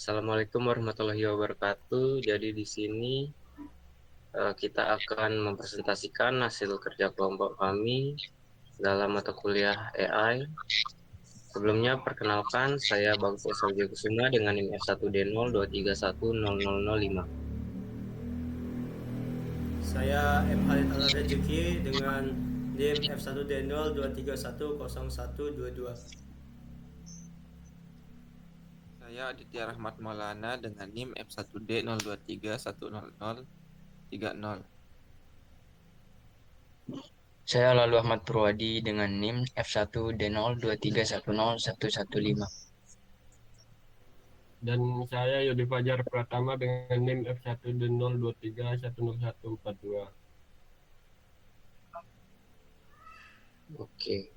Assalamualaikum warahmatullahi wabarakatuh. Jadi di sini kita akan mempresentasikan hasil kerja kelompok kami dalam mata kuliah AI. Sebelumnya perkenalkan, saya Bagus Esa Kusuma dengan NIM F1D023100005. Saya M. Halid Al-Rejuki dengan NIM F1D023101222. Saya Aditya Rahmat Maulana dengan NIM F1D023100030. Saya Lalu Ahmad Purwadi dengan NIM F1D023101115. Dan saya Yodi Fajar Pratama dengan NIM F1D023101142. Oke.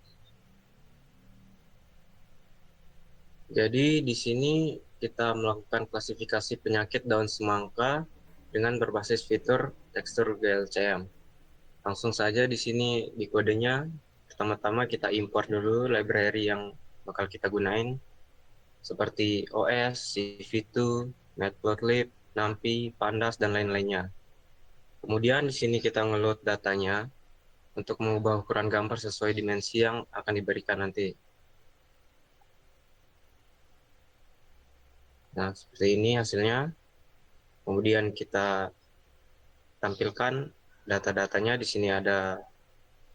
Jadi di sini kita melakukan klasifikasi penyakit daun semangka dengan berbasis fitur tekstur GLCM. Langsung saja di sini di kodenya, pertama-tama kita import dulu library yang bakal kita gunain, seperti OS, CV2, Matplotlib, NumPy, Pandas, dan lain-lainnya. Kemudian di sini kita ngeload datanya untuk mengubah ukuran gambar sesuai dimensi yang akan diberikan nanti. Nah, seperti ini hasilnya. Kemudian kita tampilkan data-datanya. Di sini ada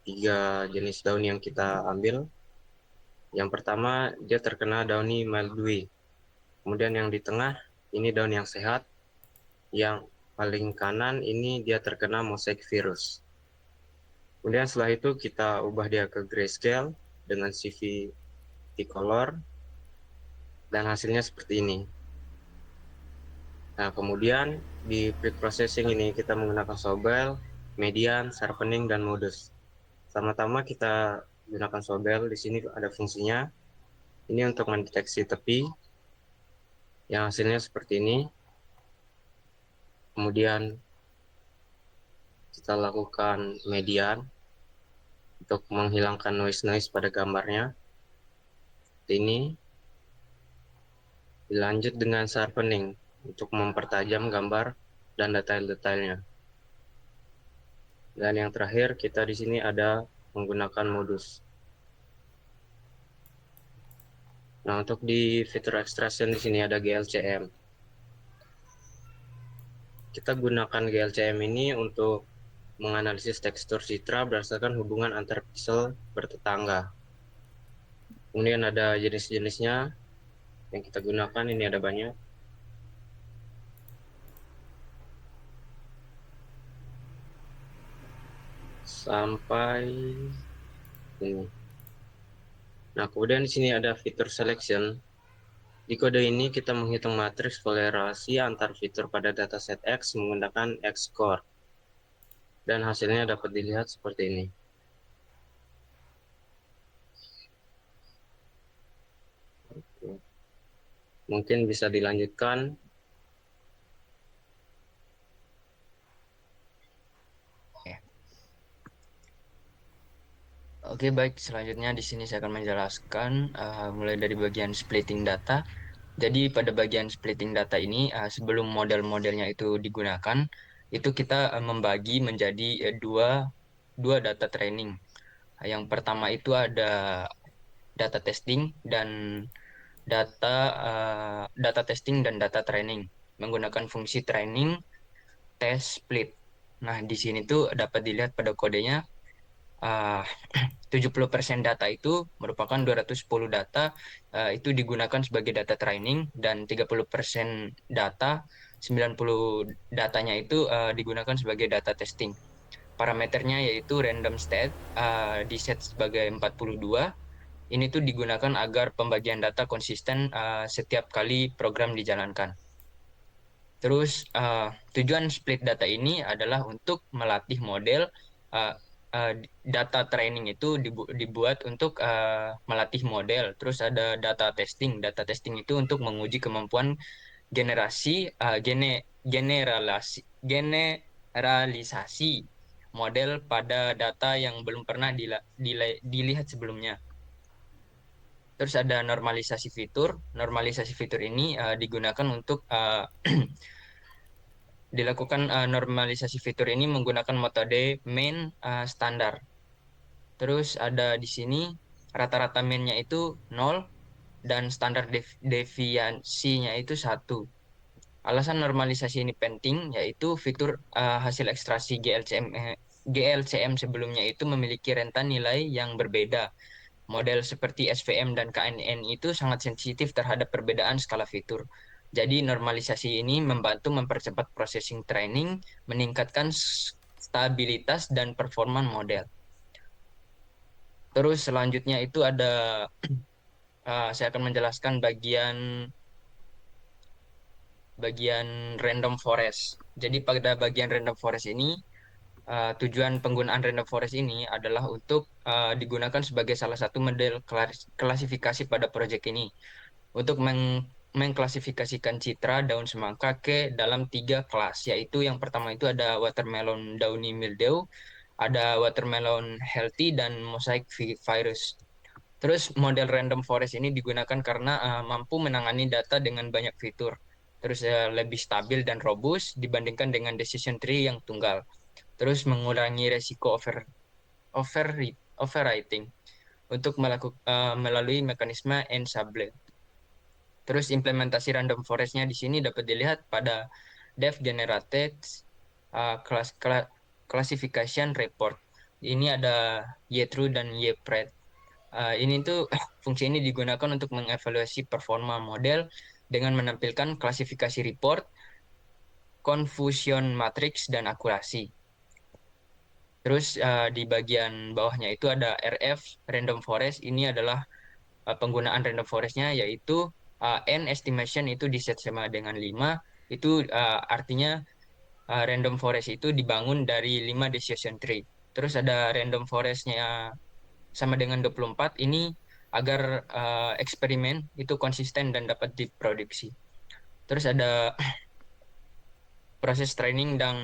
3 jenis daun yang kita ambil. Yang pertama, dia terkena dauni mildew. Kemudian yang di tengah, ini daun yang sehat. Yang paling kanan, ini dia terkena mosaic virus. Kemudian setelah itu kita ubah dia ke grayscale dengan CV color. Dan hasilnya seperti ini. Nah, kemudian di pre-processing ini kita menggunakan Sobel, Median, Sharpening, dan Modus. Pertama-tama kita gunakan Sobel. Di sini ada fungsinya. Ini untuk mendeteksi tepi, yang hasilnya seperti ini. Kemudian kita lakukan Median untuk menghilangkan noise-noise pada gambarnya. Ini dilanjut dengan Sharpening untuk mempertajam gambar dan detail-detailnya. Dan yang terakhir kita di sini ada menggunakan modus. Nah, untuk di fitur extraction di sini ada GLCM. Kita gunakan GLCM ini untuk menganalisis tekstur citra berdasarkan hubungan antar pixel bertetangga. Kemudian ada jenis-jenisnya yang kita gunakan, ini ada banyak. Sampai ini. Nah, kemudian di sini ada fitur selection. Di kode ini kita menghitung matriks kolerasi antar fitur pada dataset X menggunakan X-score. Dan hasilnya dapat dilihat seperti ini. Mungkin bisa dilanjutkan. Oke, baik. Selanjutnya di sini saya akan menjelaskan mulai dari bagian splitting data. Jadi pada bagian splitting data ini sebelum model-modelnya itu digunakan, itu kita membagi menjadi dua data training. Yang pertama itu ada data testing dan data testing dan data training menggunakan fungsi training, test, split. Nah, di sini tuh dapat dilihat pada kodenya uh, 70% data itu merupakan 210 data itu digunakan sebagai data training dan 30% data 90 datanya itu digunakan sebagai data testing. Parameternya yaitu random state di set sebagai 42. Ini tuh digunakan agar pembagian data konsisten setiap kali program dijalankan. Terus tujuan split data ini adalah untuk melatih model uh, uh, data training itu dibuat untuk melatih model. Terus ada data testing. Data testing itu untuk menguji kemampuan generasi generalisasi model pada data yang belum pernah dilihat sebelumnya. Terus ada normalisasi fitur. Normalisasi fitur ini digunakan untuk dilakukan normalisasi fitur ini menggunakan metode main standar. Terus ada di sini rata-rata mainnya itu 0 dan standar deviasinya itu 1. Alasan normalisasi ini penting yaitu fitur hasil ekstraksi GLCM sebelumnya itu memiliki rentan nilai yang berbeda. Model seperti SVM dan KNN itu sangat sensitif terhadap perbedaan skala fitur. Jadi normalisasi ini membantu mempercepat processing training, meningkatkan stabilitas dan performa model. Terus selanjutnya itu ada saya akan menjelaskan bagian random forest. Jadi pada bagian random forest ini tujuan penggunaan random forest ini adalah untuk digunakan sebagai salah satu model klasifikasi pada proyek ini untuk mengklasifikasikan citra daun semangka ke dalam 3 kelas, yaitu yang pertama itu ada watermelon downy mildew, ada watermelon healthy, dan mosaic virus. Terus model random forest ini digunakan karena mampu menangani data dengan banyak fitur. Terus lebih stabil dan robust dibandingkan dengan decision tree yang tunggal. Terus mengurangi resiko over overwriting untuk melalui mekanisme ensemble. Terus implementasi random forest-nya di sini dapat dilihat pada dev generated classification report. Ini ada YTrue dan YPRED. Ini tuh fungsi ini digunakan untuk mengevaluasi performa model dengan menampilkan klasifikasi report, confusion matrix, dan akurasi. Terus di bagian bawahnya itu ada RF random forest. Ini adalah penggunaan random forest-nya yaitu n estimation itu diset sama dengan 5. Itu artinya random forest itu dibangun dari 5 decision tree. Terus ada random forest-nya sama dengan 24 ini agar eksperimen itu konsisten dan dapat diproduksi. Terus ada proses training dan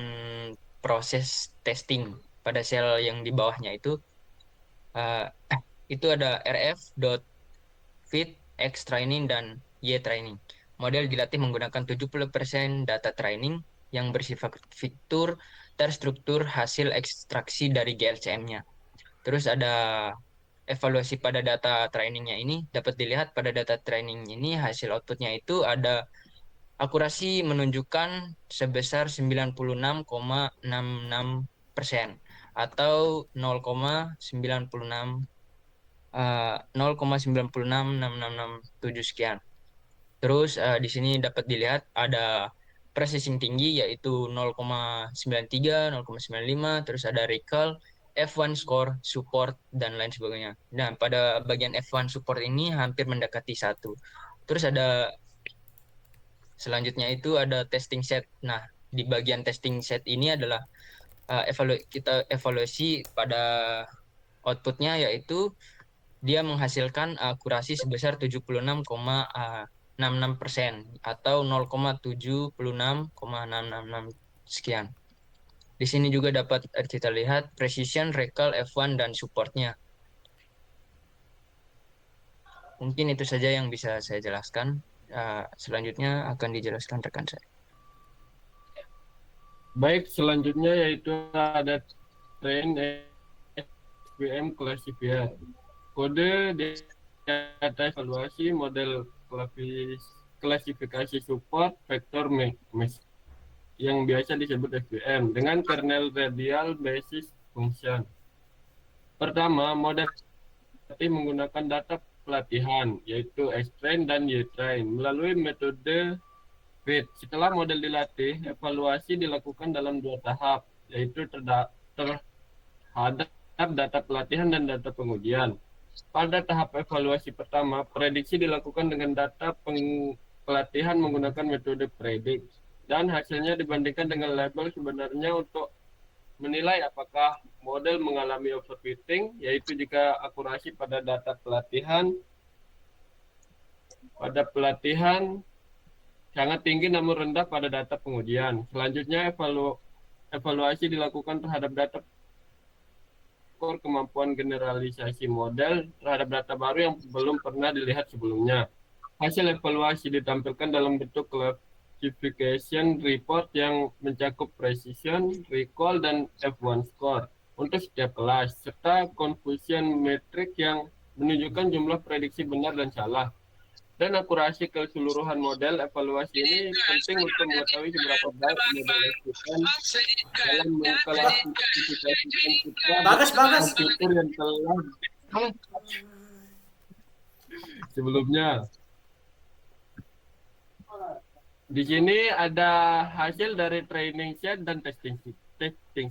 proses testing pada sel yang di bawahnya uh, itu ada rf.fit, x training, dan y training. Model dilatih menggunakan 70% data training yang bersifat fitur terstruktur hasil ekstraksi dari GLCM-nya. Terus ada evaluasi pada data trainingnya ini dapat dilihat pada data training ini hasil outputnya itu ada akurasi menunjukkan sebesar 96,66% atau 0,96 sekian. Terus di sini dapat dilihat ada processing tinggi yaitu 0,93, 0,95, terus ada recall, F1 score, support, dan lain sebagainya. Nah, pada bagian F1 support ini hampir mendekati 1. Terus ada selanjutnya itu ada testing set. Nah, di bagian testing set ini adalah kita evaluasi pada outputnya yaitu dia menghasilkan akurasi sebesar 76,66% atau 0,76,666 sekian. Di sini juga dapat kita lihat precision, recall, F1, dan supportnya. Mungkin itu saja yang bisa saya jelaskan. Selanjutnya akan dijelaskan rekan saya. Baik, selanjutnya yaitu ada train SVM classifier. Kode data evaluasi model klasifikasi support vektor mesh yang biasa disebut SVM dengan kernel radial basis function. Pertama, model menggunakan data pelatihan yaitu X-train dan Y-train melalui metode fit. Setelah model dilatih, evaluasi dilakukan dalam 2 tahap, yaitu terhadap data pelatihan dan data pengujian. Pada tahap evaluasi pertama, prediksi dilakukan dengan data pelatihan menggunakan metode predik dan hasilnya dibandingkan dengan label sebenarnya untuk menilai apakah model mengalami overfitting, yaitu jika akurasi pada data pelatihan sangat tinggi namun rendah pada data pengujian. Selanjutnya evaluasi dilakukan terhadap data mengukur kemampuan generalisasi model terhadap data baru yang belum pernah dilihat sebelumnya. Hasil evaluasi ditampilkan dalam bentuk classification report yang mencakup precision, recall, dan F1 score untuk setiap kelas, serta confusion metric yang menunjukkan jumlah prediksi benar dan salah. Dan akurasi keseluruhan model. Evaluasi ini penting untuk mengetahui seberapa baik model SPM dalam mengklasifikasikan citra Bagas, berdasarkan Bagas. fitur yang telah sebelumnya. Di sini ada hasil dari training set dan testing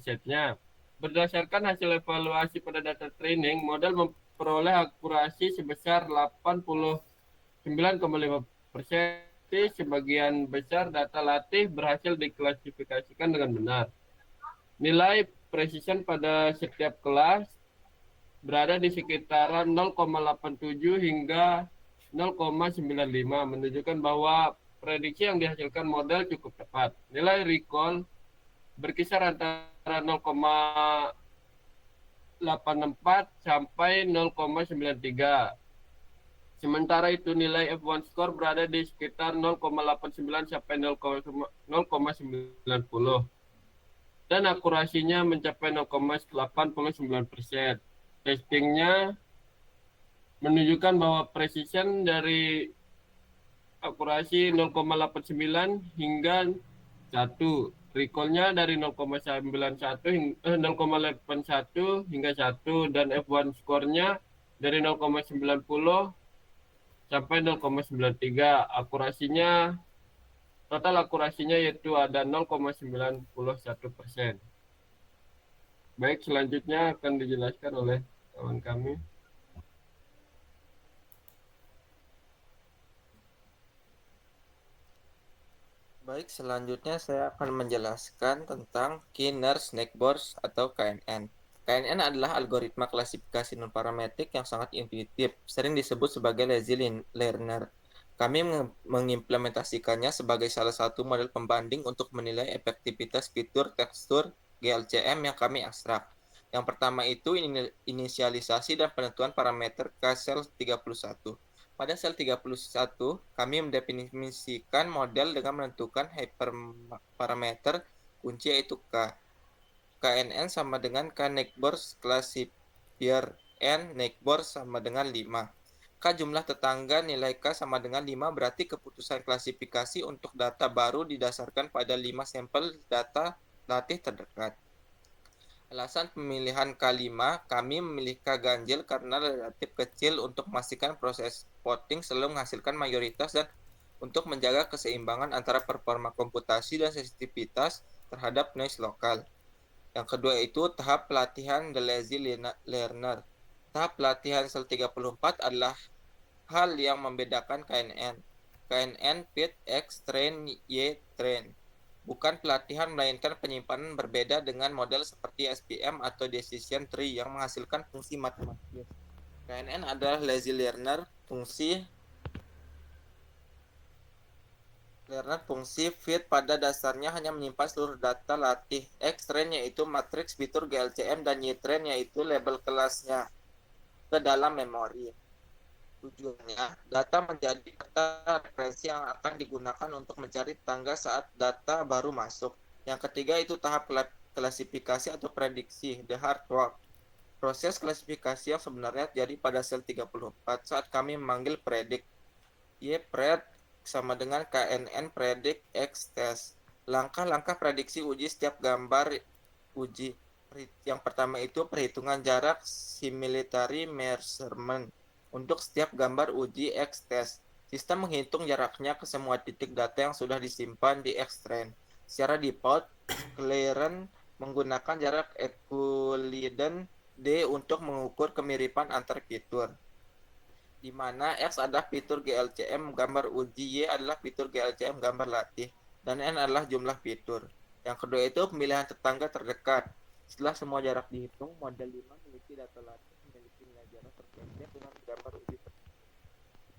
setnya. Berdasarkan hasil evaluasi pada data training, model memperoleh akurasi sebesar 89,5%. Sebagian besar data latih berhasil diklasifikasikan dengan benar. Nilai precision pada setiap kelas berada di sekitaran 0,87 hingga 0,95, menunjukkan bahwa prediksi yang dihasilkan model cukup tepat. Nilai recall berkisar antara 0,84 sampai 0,93. Sementara itu nilai F1 score berada di sekitar 0,89 sampai 0,90 dan akurasinya mencapai 0,89%. Testingnya menunjukkan bahwa precision dari akurasi 0,89 hingga 1. Recall-nya dari 0,81 hingga 1 dan F1 score-nya dari 0,90 sampai 0,93. Akurasinya total akurasinya yaitu ada 0,91%. Baik, selanjutnya akan dijelaskan oleh kawan kami. Baik, selanjutnya saya akan menjelaskan tentang Kinner Snake Boards atau KNN. KNN adalah algoritma klasifikasi non-parametrik yang sangat intuitif, sering disebut sebagai lazy learner. Kami mengimplementasikannya sebagai salah satu model pembanding untuk menilai efektivitas fitur tekstur GLCM yang kami ekstrak. Yang pertama itu inisialisasi dan penentuan parameter ke sel 31. Pada sel 31, kami mendefinisikan model dengan menentukan hyperparameter kunci yaitu K. KNN sama dengan K Neighbors classifier N Neighbors sama dengan 5. K jumlah tetangga nilai K sama dengan 5 berarti keputusan klasifikasi untuk data baru didasarkan pada 5 sampel data latih terdekat. Alasan pemilihan K5, kami memilih K ganjil karena relatif kecil untuk memastikan proses voting selalu menghasilkan mayoritas dan untuk menjaga keseimbangan antara performa komputasi dan sensitivitas terhadap noise lokal. Yang kedua itu tahap pelatihan the lazy learner. Tahap pelatihan sel 34 adalah hal yang membedakan KNN. KNN fit X train Y train. Bukan pelatihan melainkan penyimpanan berbeda dengan model seperti SPM atau decision tree yang menghasilkan fungsi matematis. KNN adalah lazy learner, fungsi fit pada dasarnya hanya menyimpan seluruh data latih. X-train yaitu matriks fitur GLCM dan Y-train yaitu label kelasnya ke dalam memori. Tujuannya, data menjadi data referensi yang akan digunakan untuk mencari tangga saat data baru masuk. Yang ketiga itu tahap klasifikasi atau prediksi, the hard work. Proses klasifikasi yang sebenarnya terjadi pada sel 34 saat kami memanggil predict. Y-pred sama dengan KNN predict X test. Langkah-langkah prediksi uji setiap gambar uji. Yang pertama itu perhitungan jarak similitude measurement. Untuk setiap gambar uji X-test, sistem menghitung jaraknya ke semua titik data yang sudah disimpan di X-train. Secara default, clearance menggunakan jarak Euclidean D untuk mengukur kemiripan antar fitur. Di mana X adalah fitur GLCM gambar uji, Y adalah fitur GLCM gambar latih, dan N adalah jumlah fitur. Yang kedua itu pemilihan tetangga terdekat. Setelah semua jarak dihitung, model 5 memiliki data latih memiliki nilai jarak terpendek dengan gambar uji.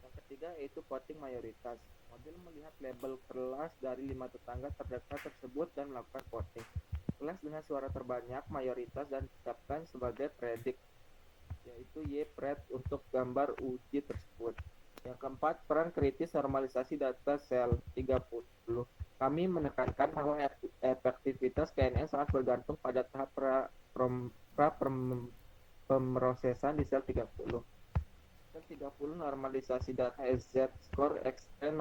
Yang ketiga yaitu voting mayoritas. Model melihat label kelas dari 5 tetangga terdekat tersebut dan melakukan voting. kelas dengan suara terbanyak mayoritas dan ditetapkan sebagai predict, yaitu Y-pred untuk gambar uji tersebut. Yang keempat, peran kritis normalisasi data sel 30. Kami menekankan bahwa efektivitas KNN sangat bergantung pada tahap pemrosesan di sel 30. Sel 30 normalisasi data Z-score extend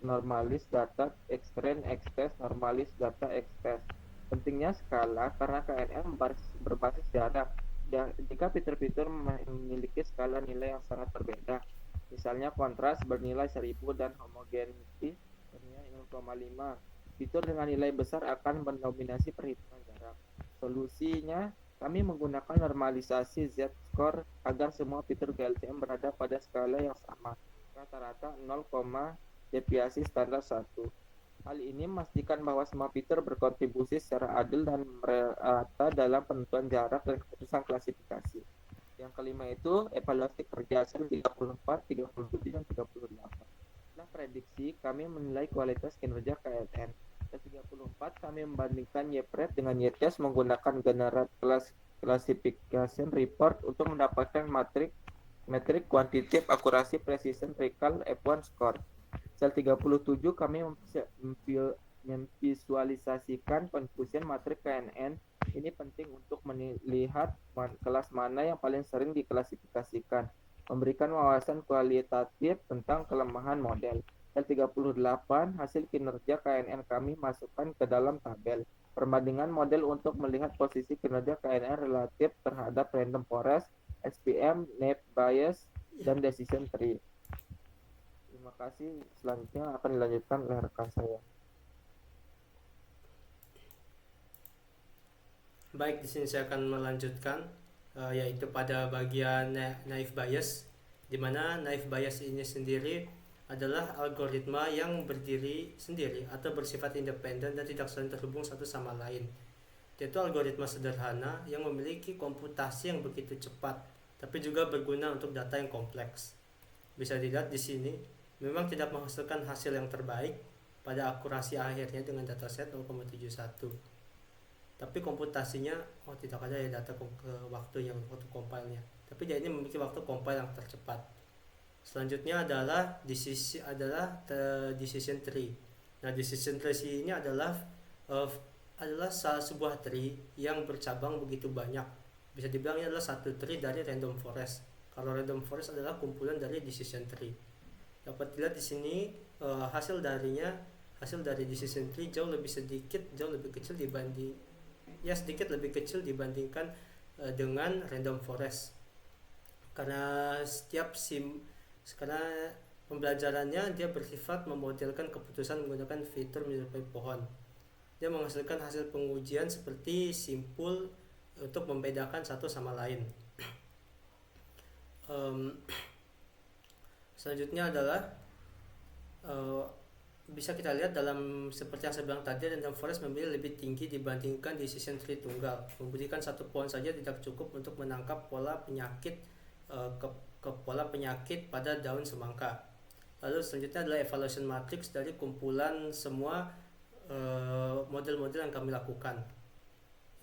normalis data extend extend normalis data extend. Pentingnya skala karena KNN berbasis jarak. Jika fitur-fitur memiliki skala nilai yang sangat berbeda, misalnya kontras bernilai 1000 dan homogeneity bernilai 0,5, fitur dengan nilai besar akan mendominasi perhitungan jarak. Solusinya, kami menggunakan normalisasi Z-score agar semua fitur GLCM berada pada skala yang sama, rata-rata 0, deviasi standar 1. Hal ini memastikan bahwa semua fitur berkontribusi secara adil dan merata dalam penentuan jarak dan keputusan klasifikasi. Yang kelima itu evaluasi kerja sel 34, 37, dan 38. Setelah prediksi, kami menilai kualitas kinerja KNN. Sel 34 kami membandingkan Y-pred dengan Y-test menggunakan generate classification report untuk mendapatkan metrik kuantitatif akurasi precision recall F1 score. Sel 37 kami memvisualisasikan confusion matrix KNN. Ini penting untuk melihat kelas mana yang paling sering diklasifikasikan, memberikan wawasan kualitatif tentang kelemahan model. Sel 38 hasil kinerja KNN kami masukkan ke dalam tabel perbandingan model untuk melihat posisi kinerja KNN relatif terhadap random forest, SPM, naive Bayes, dan decision tree. Terima kasih. Selanjutnya akan dilanjutkan oleh rekan saya. Baik, di sini saya akan melanjutkan yaitu pada bagian naive Bayes, di mana naive Bayes ini sendiri adalah algoritma yang berdiri sendiri atau bersifat independen dan tidak saling terhubung satu sama lain. Yaitu algoritma sederhana yang memiliki komputasi yang begitu cepat, tapi juga berguna untuk data yang kompleks. Bisa dilihat di sini, memang tidak menghasilkan hasil yang terbaik pada akurasi akhirnya dengan dataset 0,71. Tapi komputasinya tidak ada ya data ke waktu yang waktu compile-nya. Tapi dia ini memiliki waktu compile yang tercepat. Selanjutnya adalah decision tree. Nah, decision tree ini adalah sebuah tree yang bercabang begitu banyak. Bisa dibilang ini adalah satu tree dari random forest. Kalau random forest adalah kumpulan dari decision tree. Dapat dilihat di sini hasil dari decision tree jauh lebih kecil dibandingkan dengan random forest. Karena karena pembelajarannya dia bersifat memodelkan keputusan menggunakan fitur menyerupai pohon. Dia menghasilkan hasil pengujian seperti simpul untuk membedakan satu sama lain. Selanjutnya adalah bisa kita lihat dalam seperti yang saya bilang tadi, random forest memilih lebih tinggi dibandingkan decision tree tunggal. Membuktikan satu pohon saja tidak cukup untuk menangkap pola penyakit pola penyakit pada daun semangka. Lalu selanjutnya adalah evaluation matrix dari kumpulan semua model-model yang kami lakukan.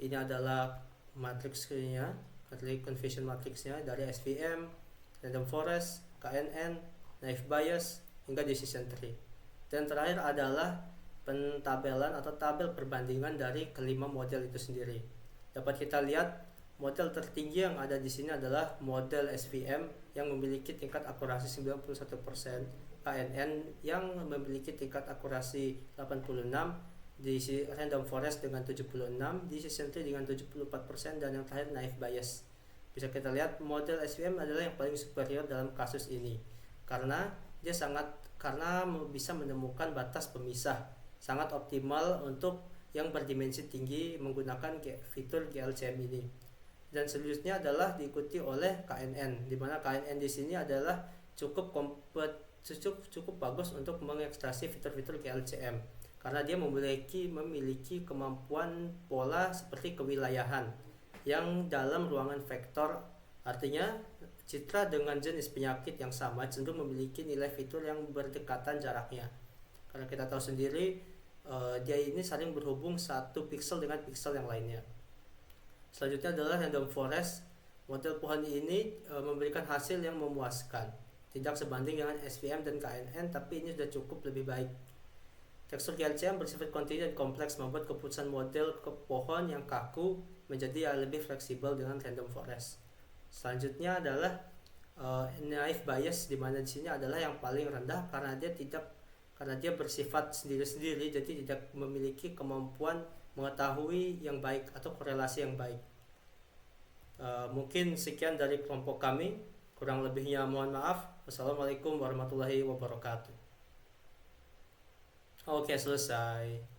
Ini adalah matriksnya, confusion matrixnya dari SVM, random forest, KNN, naive Bayes, hingga decision tree. Dan terakhir adalah pentabelan atau tabel perbandingan dari kelima model itu sendiri. Dapat kita lihat model tertinggi yang ada di sini adalah model SVM yang memiliki tingkat akurasi 91%, KNN yang memiliki tingkat akurasi 86%, di random forest dengan 76%, decision tree dengan 74%, dan yang terakhir naive Bayes. Bisa kita lihat model SVM adalah yang paling superior dalam kasus ini karena bisa menemukan batas pemisah sangat optimal untuk yang berdimensi tinggi menggunakan fitur GLCM ini. Dan selanjutnya adalah diikuti oleh KNN, di mana KNN di sini adalah cukup bagus untuk mengekstraksi fitur-fitur GLCM karena dia memiliki kemampuan pola seperti kewilayahan yang dalam ruangan vektor. Artinya citra dengan jenis penyakit yang sama cenderung memiliki nilai fitur yang berdekatan jaraknya. Karena kita tahu sendiri dia ini saling berhubung satu pixel dengan pixel yang lainnya. Selanjutnya adalah random forest. Model pohon ini memberikan hasil yang memuaskan, tidak sebanding dengan SVM dan KNN, tapi ini sudah cukup lebih baik. Tekstur GLCM bersifat kontinu dan kompleks, membuat keputusan model ke pohon yang kaku menjadi lebih fleksibel dengan random forest. Selanjutnya adalah naive bias, di mana di sini adalah yang paling rendah karena dia bersifat sendiri-sendiri, jadi tidak memiliki kemampuan mengetahui yang baik atau korelasi yang baik. Mungkin sekian dari kelompok kami, kurang lebihnya mohon maaf. Wassalamualaikum warahmatullahi wabarakatuh. Oke, selesai.